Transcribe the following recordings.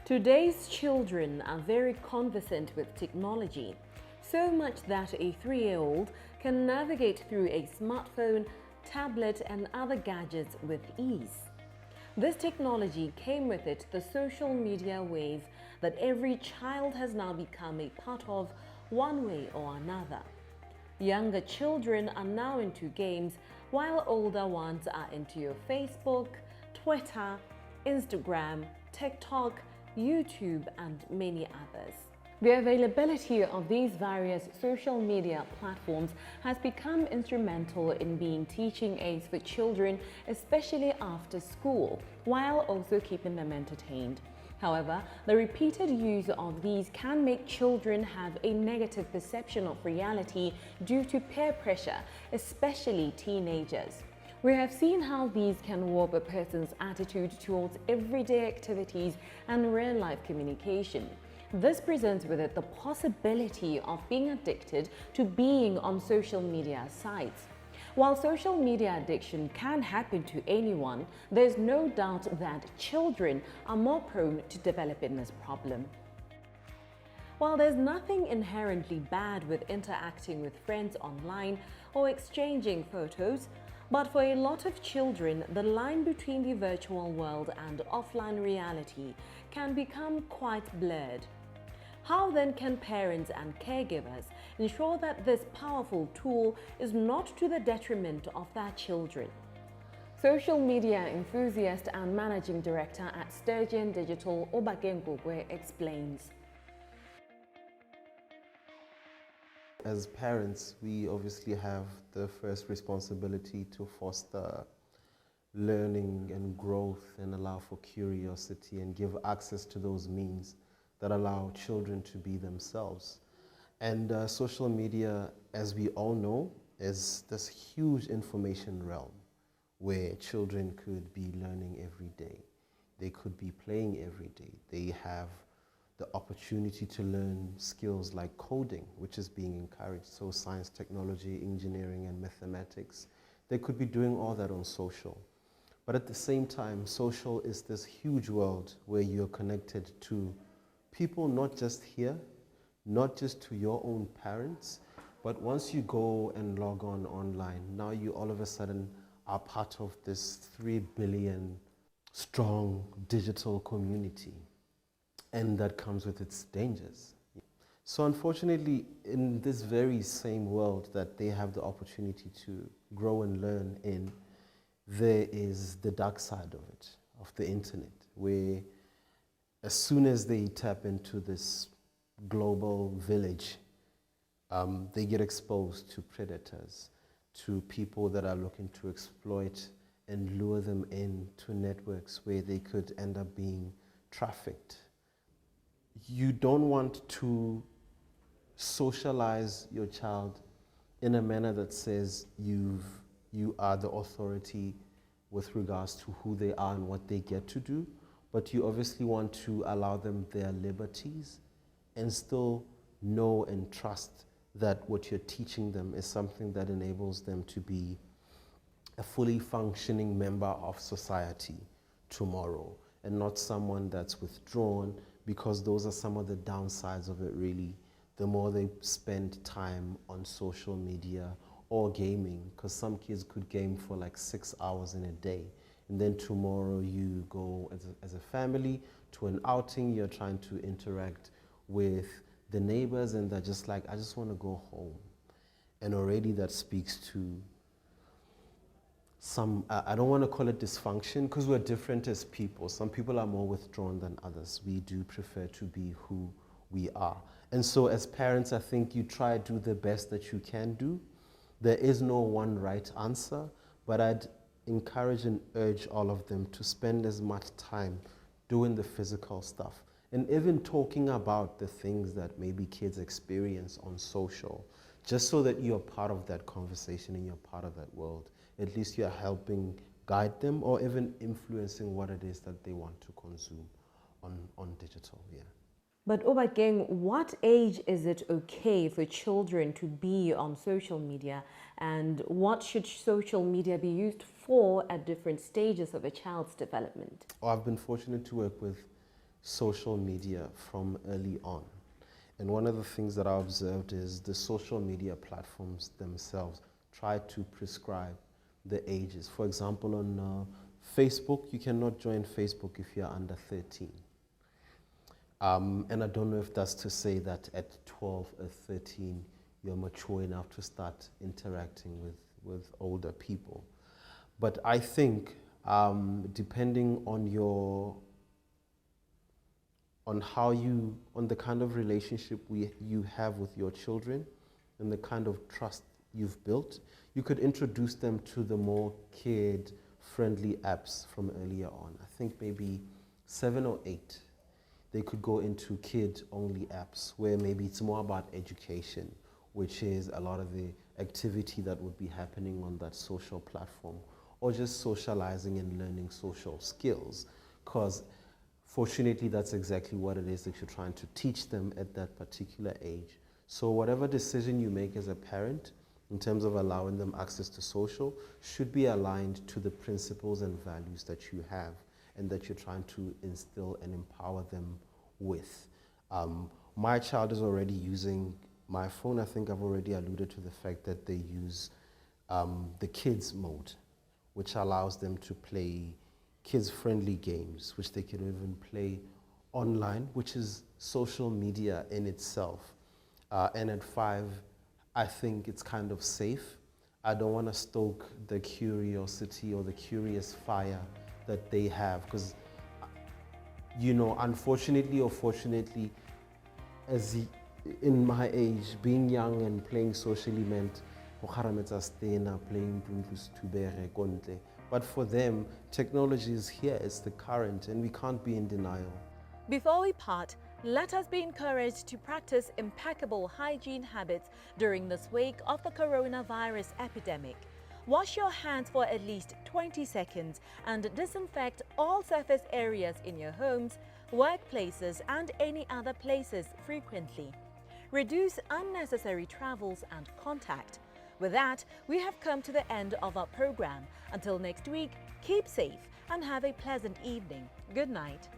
Today's children are very conversant with technology, so much that a 3-year-old can navigate through a smartphone, tablet, and other gadgets with ease. This technology came with it the social media wave that every child has now become a part of one way or another. Younger children are now into games, while older ones are into your Facebook, Twitter, Instagram, TikTok, YouTube, and many others. The availability of these various social media platforms has become instrumental in being teaching aids for children, especially after school, while also keeping them entertained. However, the repeated use of these can make children have a negative perception of reality due to peer pressure, especially teenagers. We have seen how these can warp a person's attitude towards everyday activities and real-life communication. This presents with it the possibility of being addicted to being on social media sites. While social media addiction can happen to anyone, there's no doubt that children are more prone to developing this problem. While there's nothing inherently bad with interacting with friends online or exchanging photos, but for a lot of children, the line between the virtual world and offline reality can become quite blurred. How then can parents and caregivers ensure that this powerful tool is not to the detriment of their children? Social media enthusiast and managing director at Sturgeon Digital, Obakeng Gogwe, explains. As parents, we obviously have the first responsibility to foster learning and growth and allow for curiosity and give access to those means that allow children to be themselves. And social media, as we all know, is this huge information realm where children could be learning every day. They could be playing every day. They have the opportunity to learn skills like coding, which is being encouraged. So science, technology, engineering, and mathematics. They could be doing all that on social. But at the same time, social is this huge world where you're connected to people not just here, not just to your own parents, but once you go and log on online, now you all of a sudden are part of this 3 billion strong digital community. And that comes with its dangers. So unfortunately, in this very same world that they have the opportunity to grow and learn in, there is the dark side of it, of the internet, where as soon as they tap into this global village, they get exposed to predators, to people that are looking to exploit and lure them into networks where they could end up being trafficked. You don't want to socialize your child in a manner that says you are the authority with regards to who they are and what they get to do, but you obviously want to allow them their liberties and still know and trust that what you're teaching them is something that enables them to be a fully functioning member of society tomorrow and not someone that's withdrawn, because those are some of the downsides of it really. The more they spend time on social media or gaming, because some kids could game for like 6 hours in a day, and then tomorrow you go as a family to an outing, you're trying to interact with the neighbors and they're just like, I just want to go home. And already that speaks to some, I don't want to call it dysfunction because we're different as people. Some people are more withdrawn than others. We do prefer to be who we are. And so as parents, I think you try to do the best that you can do. There is no one right answer, but I'd encourage and urge all of them to spend as much time doing the physical stuff and even talking about the things that maybe kids experience on social, just so that you're part of that conversation and you're part of that world. At least you're helping guide them or even influencing what it is that they want to consume on digital, yeah. But Obakeng, what age is it okay for children to be on social media, and what should social media be used for at different stages of a child's development? I've been fortunate to work with social media from early on. And one of the things that I observed is the social media platforms themselves try to prescribe the ages. For example, on Facebook, you cannot join Facebook if you're under 13. And I don't know if that's to say that at 12 or 13, you're mature enough to start interacting with older people. But I think depending on the kind of relationship you have with your children and the kind of trust you've built, you could introduce them to the more kid-friendly apps from earlier on. I think maybe 7 or 8, they could go into kid-only apps where maybe it's more about education, which is a lot of the activity that would be happening on that social platform, or just socializing and learning social skills, because fortunately that's exactly what it is that you're trying to teach them at that particular age. So whatever decision you make as a parent in terms of allowing them access to social should be aligned to the principles and values that you have and that you're trying to instill and empower them with. My child is already using my phone. I think I've already alluded to the fact that they use the kids mode, which allows them to play kids-friendly games, which they can even play online, which is social media in itself. And at 5, I think it's kind of safe. I don't want to stoke the curiosity or the curious fire that they have, because, you know, unfortunately or fortunately, in my age, being young and playing socially meant playing. But for them, technology is here, it's the current, and we can't be in denial. Before we part, let us be encouraged to practice impeccable hygiene habits during this wave of the coronavirus epidemic. Wash your hands for at least 20 seconds and disinfect all surface areas in your homes, workplaces, and any other places frequently. Reduce unnecessary travels and contact. With that, we have come to the end of our program. Until next week, keep safe and have a pleasant evening. Good night.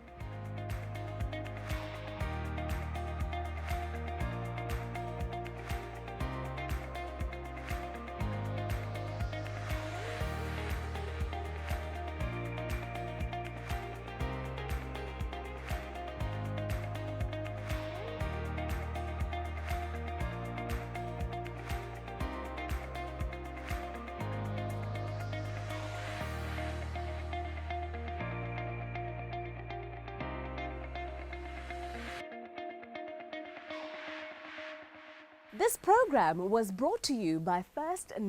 This program was brought to you by First National